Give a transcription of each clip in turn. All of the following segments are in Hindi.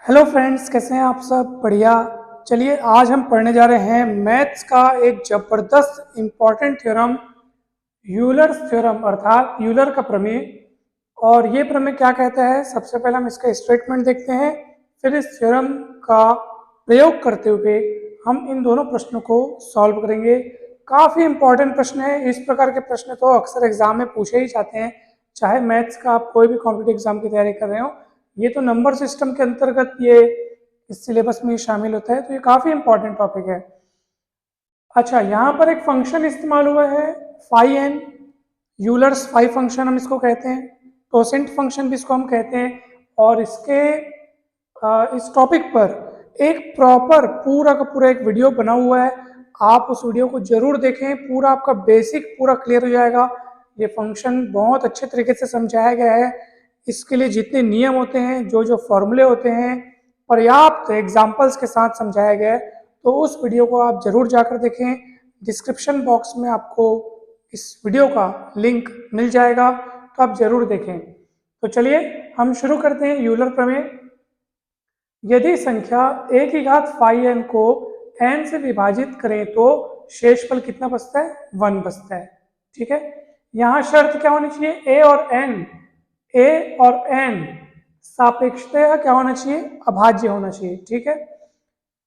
हेलो फ्रेंड्स, कैसे हैं आप सब? बढ़िया। चलिए आज हम पढ़ने जा रहे हैं मैथ्स का एक ज़बरदस्त इम्पॉर्टेंट थ्योरम, यूलर थ्योरम अर्थात यूलर का प्रमेय। और ये प्रमेय क्या कहता है, सबसे पहले हम इसका स्टेटमेंट देखते हैं, फिर इस थ्योरम का प्रयोग करते हुए हम इन दोनों प्रश्नों को सॉल्व करेंगे। काफ़ी इंपॉर्टेंट प्रश्न है। इस प्रकार के प्रश्न तो अक्सर एग्जाम में पूछे ही जाते हैं, चाहे मैथ्स का आप कोई भी कॉम्पिटिटिव एग्जाम की तैयारी कर रहे हो। ये तो नंबर सिस्टम के अंतर्गत ये इस सिलेबस में शामिल होता है, तो ये काफ़ी इंपॉर्टेंट टॉपिक है। अच्छा, यहाँ पर एक फंक्शन इस्तेमाल हुआ है phi N, Euler's phi function हम इसको कहते हैं, कोसेंट फंक्शन भी इसको हम कहते हैं। और इसके इस टॉपिक पर एक प्रॉपर पूरा का पूरा एक वीडियो बना हुआ है, आप उस वीडियो को जरूर देखें, पूरा आपका बेसिक पूरा क्लियर हो जाएगा। ये फंक्शन बहुत अच्छे तरीके से समझाया गया है। इसके लिए जितने नियम होते हैं, जो जो फॉर्मूले होते हैं, पर्याप्त एग्जाम्पल्स के साथ समझाया गया है। तो उस वीडियो को आप जरूर जाकर देखें। डिस्क्रिप्शन बॉक्स में आपको इस वीडियो का लिंक मिल जाएगा, तो आप जरूर देखें। तो चलिए हम शुरू करते हैं यूलर प्रमेय। यदि संख्या a की घात फाई n को n से विभाजित करें तो शेषफल कितना बचता है? 1 बचता है। ठीक है, यहाँ शर्त क्या होनी चाहिए? a और n सापेक्षतया क्या होना चाहिए? अभाज्य होना चाहिए। ठीक है,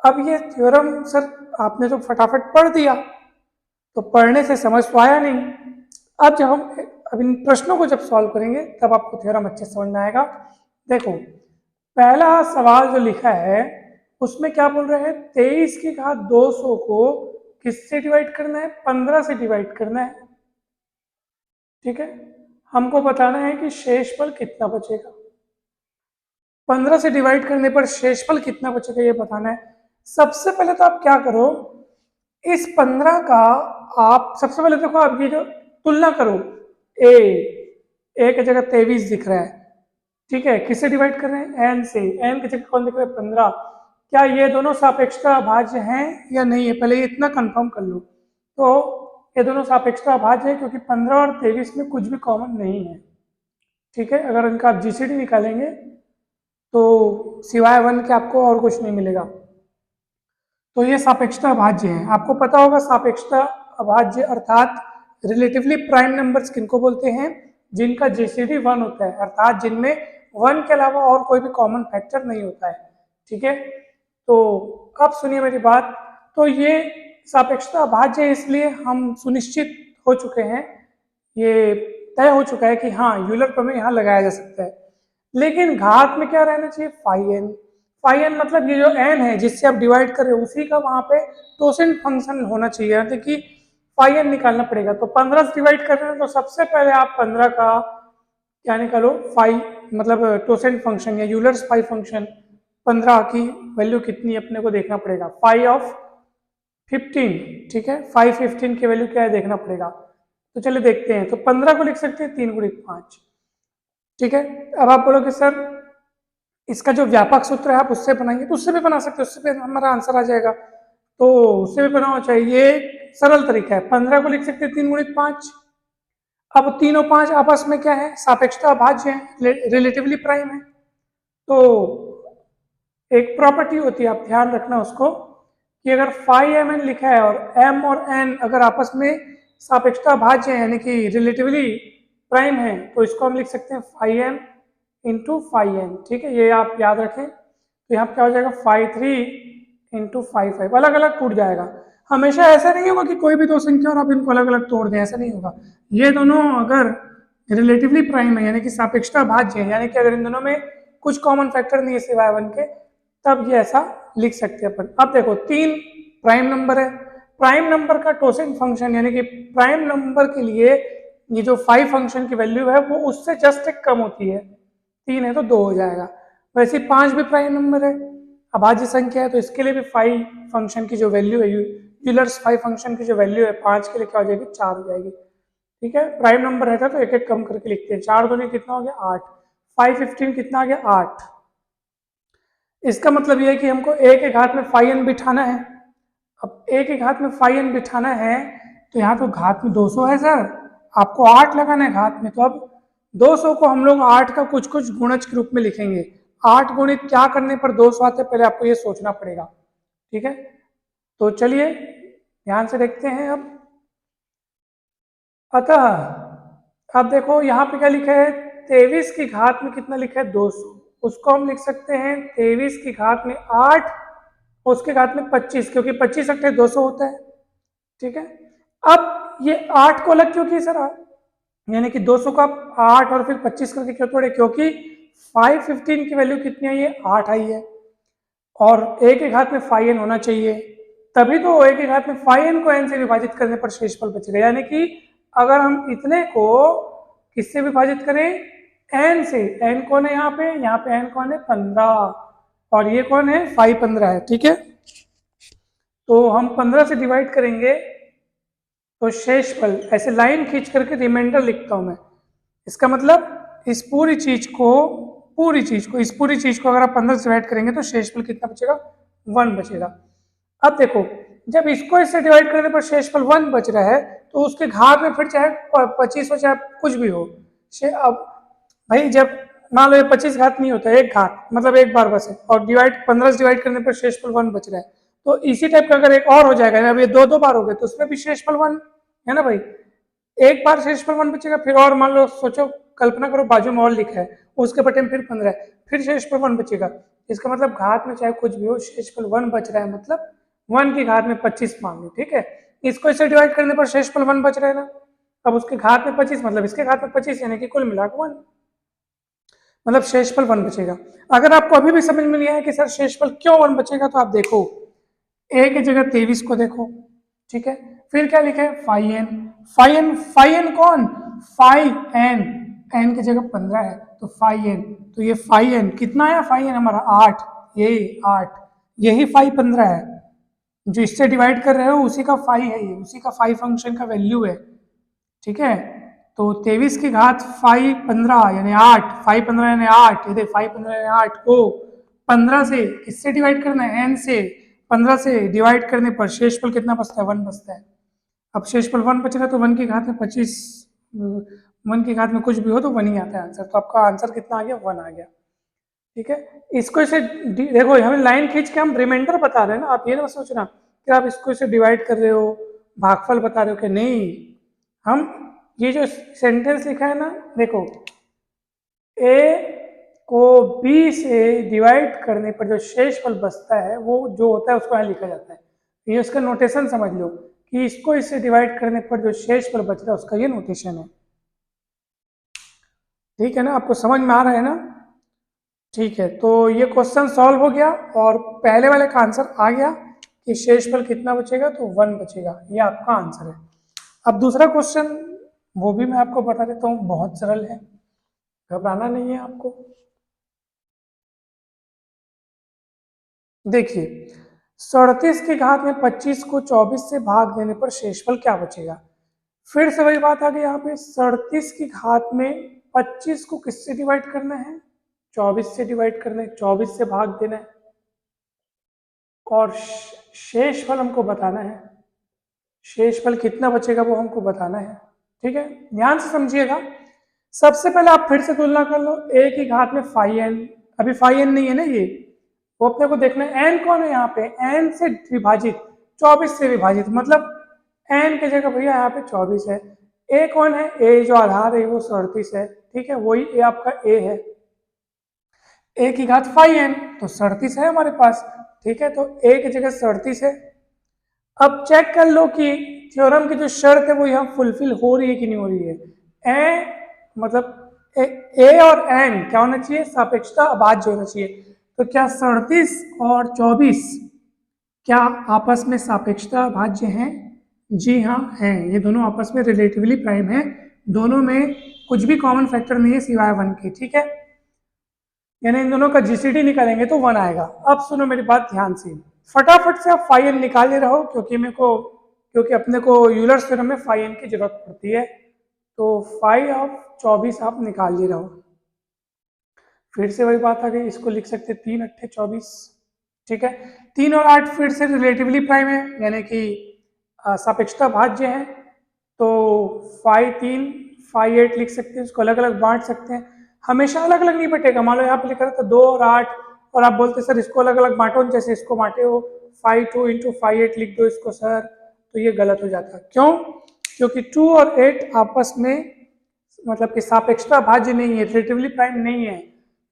अब ये थ्योरम सर आपने तो फटाफट पढ़ दिया, तो पढ़ने से समझ तो आया नहीं। अब जब हम अब इन प्रश्नों को जब सॉल्व करेंगे तब आपको थ्योरम अच्छे समझ में आएगा। देखो, पहला सवाल जो लिखा है उसमें क्या बोल रहे हैं? 23 की घात 200 को किससे डिवाइड करना है? 15 से डिवाइड करना है। ठीक है, हमको बताना है कि शेषफल कितना बचेगा। 15 से डिवाइड करने पर शेषफल कितना बचेगा ये बताना है। सबसे पहले तो आप क्या करो, इस 15 का आप सबसे पहले देखो, आप ये जो तुलना करो, ए की जगह 23 दिख रहा है। ठीक है, किससे डिवाइड कर रहे हैं? n से। n की जगह कौन दिख रहा है? 15। क्या ये दोनों सापेक्षता अभाज्य हैं या नहीं है? पहले इतना कंफर्म कर लो। तो ये दोनों सापेक्षता अभाज्य है, क्योंकि 15 और 23 में कुछ भी कॉमन नहीं है। ठीक है, अगर इनका आप जीसीडी निकालेंगे तो सिवाय 1 के आपको और कुछ नहीं मिलेगा। तो ये सापेक्षता अभाज्य है। आपको पता होगा सापेक्षता अभाज्य अर्थात रिलेटिवली प्राइम नंबर्स किनको बोलते हैं? जिनका जीसीडी 1 होता है, अर्थात जिनमें 1 के अलावा और कोई भी कॉमन फैक्टर नहीं होता है। ठीक है, तो अब सुनिए मेरी बात। तो ये सापेक्षता अभाज्य है, इसलिए हम सुनिश्चित हो चुके हैं, ये तय हो चुका है कि हाँ, यूलर प्रमेय यहाँ लगाया जा सकता है। लेकिन घात में क्या रहना चाहिए? Phi N. फाई एन मतलब ये जो एन है जिससे आप डिवाइड कर रहे हो, उसी का वहां पे टोसेंट फंक्शन होना चाहिए, यानी कि फाई एन निकालना पड़ेगा। तो 15 से डिवाइड कर रहे हैं तो सबसे पहले आप 15 का क्या निकालो? फाई मतलब टोसेंट फंक्शन या यूलर्स फाई फंक्शन। 15 की वैल्यू कितनी अपने को देखना पड़ेगा, फाई ऑफ 15। ठीक है, फाई 15 की वैल्यू क्या है देखना पड़ेगा। तो चलिए देखते हैं। तो 15 को लिख सकते हैं 3 गुणित 5। ठीक है, अब आप बोलोगे सर इसका जो व्यापक सूत्र है आप उससे बनाएंगे, तो उससे भी बना सकते हो, उससे भी हमारा आंसर आ जाएगा। तो उससे भी बनाना चाहिए, ये सरल तरीका है। 15 को लिख सकते हैं 3 गुणित 5। अब 3 और 5 आपस में क्या है? सापेक्षता अभाज्य है, रिलेटिवली प्राइम है। तो एक प्रॉपर्टी होती है, आप ध्यान रखना उसको, कि अगर फाई एम एन लिखा है और एम और एन अगर आपस में सापेक्षता अभाज्य है, यानी कि रिलेटिवली प्राइम है, तो इसको हम लिख सकते हैं phi M into phi N. ठीक है, ये आप याद रखें। तो यहाँ क्या हो जाएगा? Phi 3 into phi 5। अलग अलग टूट जाएगा। हमेशा ऐसा नहीं होगा कि कोई भी दो संख्या और आप इनको अलग अलग तोड़ दें, ऐसा नहीं होगा। ये दोनों अगर रिलेटिवली प्राइम है, यानी कि सापेक्षता भाज्य है, यानी कि अगर इन दोनों में कुछ कॉमन फैक्टर नहीं है सिवाय 1 के, तब ये ऐसा लिख सकते हैं अपन। अब देखो 3 प्राइम नंबर है। प्राइम नंबर का टोसेंट फंक्शन, यानी कि प्राइम नंबर के लिए ये जो फाई फंक्शन की वैल्यू है वो उससे जस्ट एक कम होती है। 3 है तो 2 हो जाएगा। वैसे 5 भी प्राइम नंबर है, अभाज्य संख्या है, तो इसके लिए भी फाई फंक्शन की जो वैल्यू है, यूलर्स फाई फंक्शन की जो वैल्यू है 5 के लिए क्या हो जाएगी? 4 हो जाएगी। ठीक है, प्राइम नंबर रहता है तो एक एक कम करके लिखते हैं। 4 दूनी कितना हो गया? 8। 5 15 कितना आ गया? 8। इसका मतलब यह है कि हमको a के घात में फाई एन बिठाना है। अब a के घात में फाई एन बिठाना है तो यहाँ तो घात में 200 है सर, आपको 8 लगाना है घात में। तो अब 200 को हम लोग 8 का कुछ कुछ गुणज के रूप में लिखेंगे। 8 गुणित क्या करने पर 200 आते हैं, पहले आपको ये सोचना पड़ेगा। ठीक है, तो चलिए ध्यान से देखते हैं अब। अतः अब देखो यहाँ पे क्या लिखा है, 23 की घात में कितना लिखा है 200, उसको हम लिख सकते हैं 23 की घात में 8, उसके घात में 25, क्योंकि 25 अट्ठे 200 होता है। ठीक है, अब ये 8 को अलग क्यों किया सर आप, यानी कि 200 का 8 और फिर 25 करके क्यों तोड़े, क्योंकि 515 की वैल्यू कितनी आई है, 8 आई है, और a के घात में फाइ n होना चाहिए, तभी तो a के घात में फाइ n को n से विभाजित करने पर शेषफल बचेगा। यानी कि अगर हम इतने को किससे विभाजित करें, n से, n कौन है यहाँ पे n कौन है 15, और ये कौन है फाइ 15 है। ठीक है, तो हम 15 से डिवाइड करेंगे तो शेषफल, ऐसे लाइन खींच करके रिमाइंडर लिखता हूं मैं, इसका मतलब इस पूरी चीज को अगर आप 15 से डिवाइड करेंगे तो शेषफल कितना बचेगा, 1 बचेगा। अब देखो, जब इसको इससे डिवाइड करने पर शेषफल 1 बच रहा है, तो उसके घात में फिर चाहे 25 हो चाहे कुछ भी हो, अब भाई जब मान लो ये 25 घात नहीं होता, एक घात मतलब एक बार बस है, और 15 से डिवाइड करने पर शेषफल 1 बच रहा है, तो इसी टाइप का अगर एक और हो जाएगा, अब ये दो बार हो गए, तो उसमें भी शेषफल 1 है ना भाई, एक बार शेषफल 1 बचेगा, फिर और मान लो सोचो, कल्पना करो बाजू में और लिखा है, उसके बटे में फिर 15 है, फिर शेषफल 1 बचेगा, इसका मतलब घात में चाहे कुछ भी हो शेषफल 1 बच रहा है, मतलब 1 की घात में 25 मान लो। ठीक है, इसको इससे डिवाइड करने पर शेषफल 1 बच रहा है ना, अब उसके घात में 25 मतलब इसके घात में 25, यानी कि कुल मिलाकर 1, मतलब शेषफल 1 बचेगा। अगर आपको अभी भी समझ में नहीं आया कि सर शेषफल क्यों 1 बचेगा, तो आप देखो a की जगह 23 को देखो। ठीक है, फिर क्या लिखे फाइ n कौन, फाइ n की जगह 15 है, तो फाइ n, तो ये फाइ n कितना है, फाइ n हमारा 8, ये 8, यही फाइ 15 है, जो इससे डिवाइड कर रहे हो उसी का फाइ है, ये उसी का फाइ फंक्शन का वैल्यू है। ठीक है, तो 23 की घात फाइ 15 यानी 8, फाइ 15 यानी 8, ये फाइ 15 यानी 8 को 15 से किससे डिवाइड करना है, n से, 15 से डिवाइड करने पर शेषफल कितना बचता है, 1 बचता है। अब शेषफल 1 बचेगा तो 1 की घात में 25, 1 की घात में कुछ भी हो तो 1 ही आता है आंसर, तो आपका आंसर कितना आ गया, 1 आ गया। ठीक है, इसको इसे देखो, हमें लाइन खींच के हम रिमाइंडर बता रहे हैं ना, आप ये ना सोचना कि आप इसको इसे डिवाइड कर रहे हो, भागफल बता रहे हो, कि नहीं, हम ये जो सेंटेंस लिखा है ना, देखो a को b से डिवाइड करने पर जो शेषफल बचता है वो जो होता है उसको यहाँ लिखा जाता है, ये उसका नोटेशन समझ लो कि इसको इससे डिवाइड करने पर जो शेषफल बच रहा है उसका ये नोटेशन है। ठीक है ना, आपको समझ में आ रहा है ना। ठीक है, तो ये क्वेश्चन सॉल्व हो गया और पहले वाले का आंसर आ गया कि शेषफल कितना बचेगा, तो 1 बचेगा, ये आपका आंसर है। अब दूसरा क्वेश्चन, वो भी मैं आपको बता देता हूँ, बहुत सरल है, घबराना नहीं है आपको। देखिए 37 की घात में 25 को 24 से भाग देने पर शेषफल क्या बचेगा, फिर से वही बात आ गई यहाँ पे, 37 की घात में 25 को किससे डिवाइड करना है, 24 से डिवाइड करना है, 24 से भाग देना है, और शेषफल हमको बताना है, शेषफल कितना बचेगा वो हमको बताना है। ठीक है, ध्यान से समझिएगा। सबसे पहले आप फिर से तुलना कर लो, a की घात में फाइ n, अभी फाइ n नहीं है ना, ये वो अपने को देखना है, n कौन है यहाँ पे, n से विभाजित, 24 से विभाजित, मतलब n की जगह भैया यहाँ पे 24 है, a कौन है, a जो आधार है वो 37 है। ठीक है, वही a आपका a है, a की घात फाइ n, तो 37 है हमारे पास। ठीक है, तो a की जगह 37 है। अब चेक कर लो कि थ्योरम की जो शर्त है वो यहाँ फुलफिल हो रही है कि नहीं हो रही है, मतलब ए और एन क्या होना चाहिए, सापेक्षता अभाज्य होना चाहिए। तो क्या 37 और 24 क्या आपस में सापेक्षता अभाज्य हैं, जी हाँ हैं, ये दोनों आपस में रिलेटिवली प्राइम है, दोनों में कुछ भी कॉमन फैक्टर नहीं है सिवाय 1 के। ठीक है, यानी इन दोनों का जीसीडी निकालेंगे तो 1 आएगा। अब सुनो मेरी बात ध्यान से, फटाफट से आप फाइ n निकाल ले रहो, क्योंकि अपने को यूलर्स थ्योरम में फाइ n की जरूरत पड़ती है, तो फाइ ऑफ 24 आप निकाल ले रहो। फिर से वही बात आ गई, इसको लिख सकते 3 अट्ठे 24। ठीक है, 3 और 8 फिर से रिलेटिवली प्राइम है, यानी कि सापेक्षता भाज्य है, तो फाइ 3 फाइ 8 लिख सकते हैं, उसको अलग अलग बांट सकते हैं। हमेशा अलग अलग नहीं बटेगा। मान लो यहाँ पे लिखा रहता 2 और 8 और आप बोलते सर इसको अलग अलग बांटो, जैसे इसको बांटे हो 5 2 × 5 8 लिख दो इसको सर, तो ये गलत हो जाता। क्यों? क्योंकि 2 और 8 आपस में मतलब कि सापेक्षता भाज्य नहीं है, रिलेटिवली प्राइम नहीं है।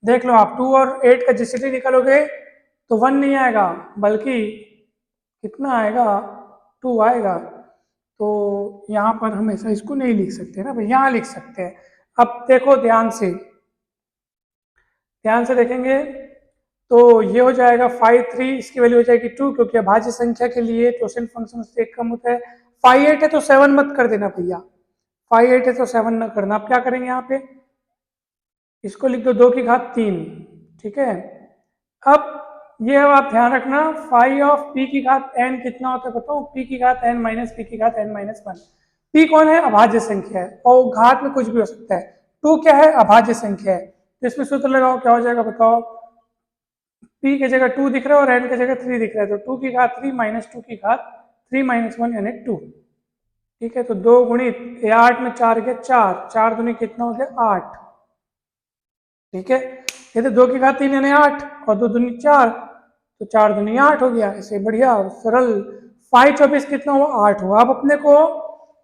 देख लो आप 2 और 8 का जीसीडी निकालोगे तो 1 नहीं आएगा, बल्कि कितना आएगा, 2 आएगा। तो यहाँ पर हमेशा इसको नहीं लिख सकते ना भाई, यहाँ लिख सकते हैं। अब देखो ध्यान से देखेंगे तो ये हो जाएगा 5 3, इसकी वैल्यू हो जाएगी 2, क्योंकि अभाज्य संख्या के लिए टोसेंट फंक्शन से एक कम होता है। 5 8 है तो 7 मत कर देना भैया, 5 8 है तो 7 ना करना। आप क्या करेंगे यहाँ पे, इसको लिख दो 2 की घात 3, ठीक है। अब ये आप ध्यान रखना 5 ऑफ p की घात n कितना होता है बताओ, p की घात n माइनस p की घात n माइनस 1। p कौन है, अभाज्य संख्या है, और घात में कुछ भी हो सकता है। 2 क्या है, अभाज्य संख्या है। तो इसमें सूत्र लगाओ, क्या हो जाएगा बताओ, p की जगह 2 दिख रहा है और n की जगह 3 दिख रहा है, तो 2 की घात 3 माइनस 2 की घात 3 माइनस 1 यानी 2, ठीक है। तो 2 गुणित 8 में 4 के 4, 4 दूनी कितना हो गया 8, ठीक है। ये तो 2 की घात 3 यानी 8 और 2 दूनी 4, तो 4 दूनी 8 हो गया। ऐसे बढ़िया सरल। 5 24 कितना हुआ 8 हुआ। अब अपने को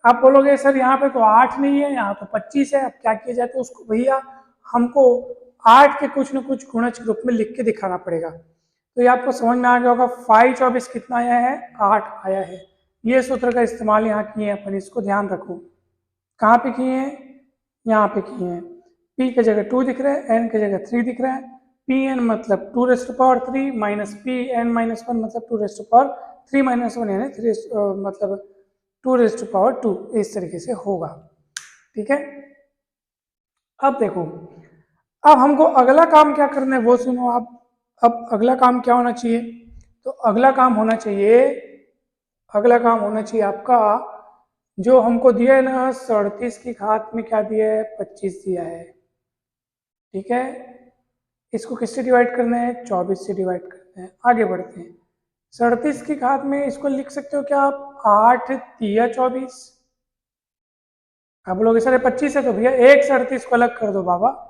आप बोलोगे सर यहाँ पे तो 8 नहीं है, यहाँ तो 25 है, अब क्या किया जाए, तो उसको भैया हमको 8 के कुछ न कुछ गुणज के रूप में लिख के दिखाना पड़ेगा। तो ये आपको समझ में आ गया होगा 5 24 कितना आया है, 8 आया है। ये सूत्र का इस्तेमाल यहाँ किए हैं अपन, इसको ध्यान रखो। कहाँ पे किए हैं, यहाँ पे किए हैं। p की जगह 2 दिख रहा है, n की जगह 3 दिख रहा है। pn मतलब 2⁻³ माइनस pn माइनस 1 मतलब 2⁻³ माइनस 1 यानी 3 मतलब 2⁻², इस तरीके से होगा, ठीक है। अब देखो, अब हमको अगला काम क्या करना है वो सुनो आप। अब अगला काम क्या होना चाहिए, तो अगला काम होना चाहिए आपका, जो हमको दिया है ना 37 की घात में क्या दिया है, 25 दिया है, ठीक है। इसको किससे डिवाइड करना है, 24 से डिवाइड करना है। आगे बढ़ते हैं। 37 की घात में इसको लिख सकते हो क्या आप, 8 तिया 24। आप बोलोगे सर 25 है, तो भैया एक 37 को अलग कर दो बाबा।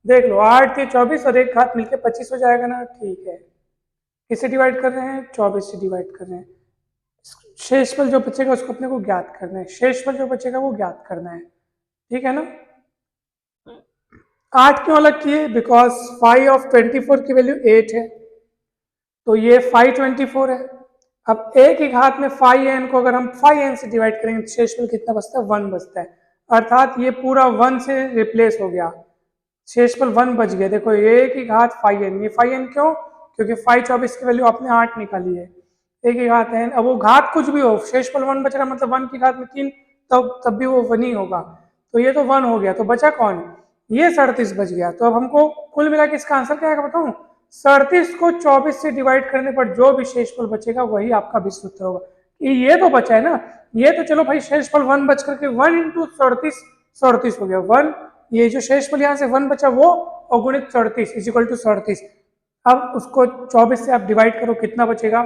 देख लो 8 तिया 24 और एक घात मिलके 25 हो जाएगा ना, ठीक है। किससे डिवाइड कर रहे हैं, 24 से डिवाइड कर रहे हैं। शेषफल जो बचेगा उसको अपने को ज्ञात करना है, शेषफल जो बचेगा वो ज्ञात करना है, ठीक है ना। 8 क्यों अलग किए, बिकॉज 5 ऑफ 24 की वैल्यू 8 है, तो ये 5 24 है। अब a की घात में 5n को अगर हम 5n से डिवाइड करेंगे तो शेषफल कितना बचता है, 1 बचता है। अर्थात ये पूरा 1 से रिप्लेस हो गया, शेषफल 1 बच गया। देखो a की घात 5n, ये 5n क्यों, क्योंकि 5 24 की वैल्यू आपने 8 निकाली है, a की घात n। अब वो घात कुछ भी हो, शेषफल 1 बच रहा मतलब 1 की घात में 3, तब भी वो 1 ही होगा। तो ये तो 1 हो गया, तो बचा कौन, ये 37 बच गया। तो अब हमको कुल मिला के इसका आंसर क्या आएगा बताऊं, 37 को 24 से डिवाइड करने पर जो भी शेषफल बचेगा वही आपका विश्व उत्तर होगा। ये तो बचा है ना, ये तो चलो भाई शेषफल 1 बच करके 1 × 37 हो गया 1, ये जो शेषफल यहाँ से 1 बचा वो और गुणित 37 = 37। अब उसको 24 से आप डिवाइड करो कितना बचेगा,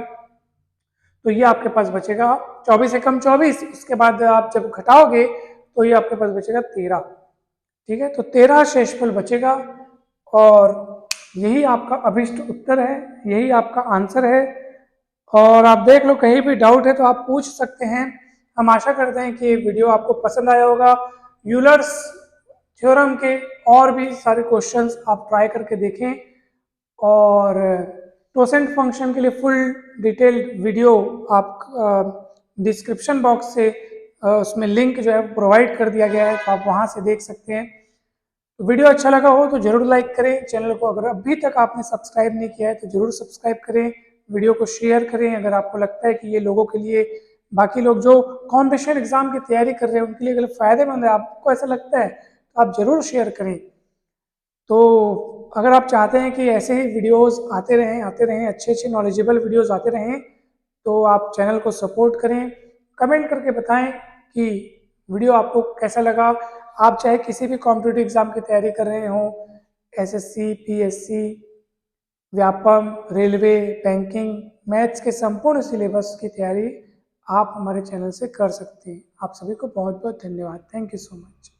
तो ये आपके पास बचेगा 24 से कम 24, उसके बाद आप जब घटाओगे तो ये आपके पास बचेगा 13, ठीक है। तो 13 शेषफल बचेगा और यही आपका अभिष्ट उत्तर है, यही आपका आंसर है। और आप देख लो कहीं भी डाउट है तो आप पूछ सकते हैं। हम आशा करते हैं कि वीडियो आपको पसंद आया होगा। यूलर्स थ्योरम के और भी सारे क्वेश्चंस आप ट्राई करके देखें, और टोसेंट फंक्शन के लिए फुल डिटेल्ड वीडियो आप डिस्क्रिप्शन बॉक्स से उसमें लिंक जो है प्रोवाइड कर दिया गया है, तो आप वहां से देख सकते हैं। तो वीडियो अच्छा लगा हो तो जरूर लाइक करें, चैनल को अगर अभी तक आपने सब्सक्राइब नहीं किया है तो जरूर सब्सक्राइब करें, वीडियो को शेयर करें। अगर आपको लगता है कि ये लोगों के लिए, बाकी लोग जो कॉम्पिटिशन एग्जाम की तैयारी कर रहे हैं उनके लिए अगर फायदेमंद है, आपको ऐसा लगता है तो आप जरूर शेयर करें। तो अगर आप चाहते हैं कि ऐसे ही वीडियोस आते रहें अच्छे नॉलेजेबल वीडियोस आते रहें, तो आप चैनल को सपोर्ट करें। कमेंट करके बताएं कि वीडियो आपको कैसा लगा। आप चाहे किसी भी कॉम्पिटिटिव एग्जाम की तैयारी कर रहे हो, SSC, PSC, Vyapam, railway, banking, maths के संपूर्ण सिलेबस की तैयारी आप हमारे चैनल से कर सकते हैं। आप सभी को बहुत बहुत धन्यवाद। Thank you so much.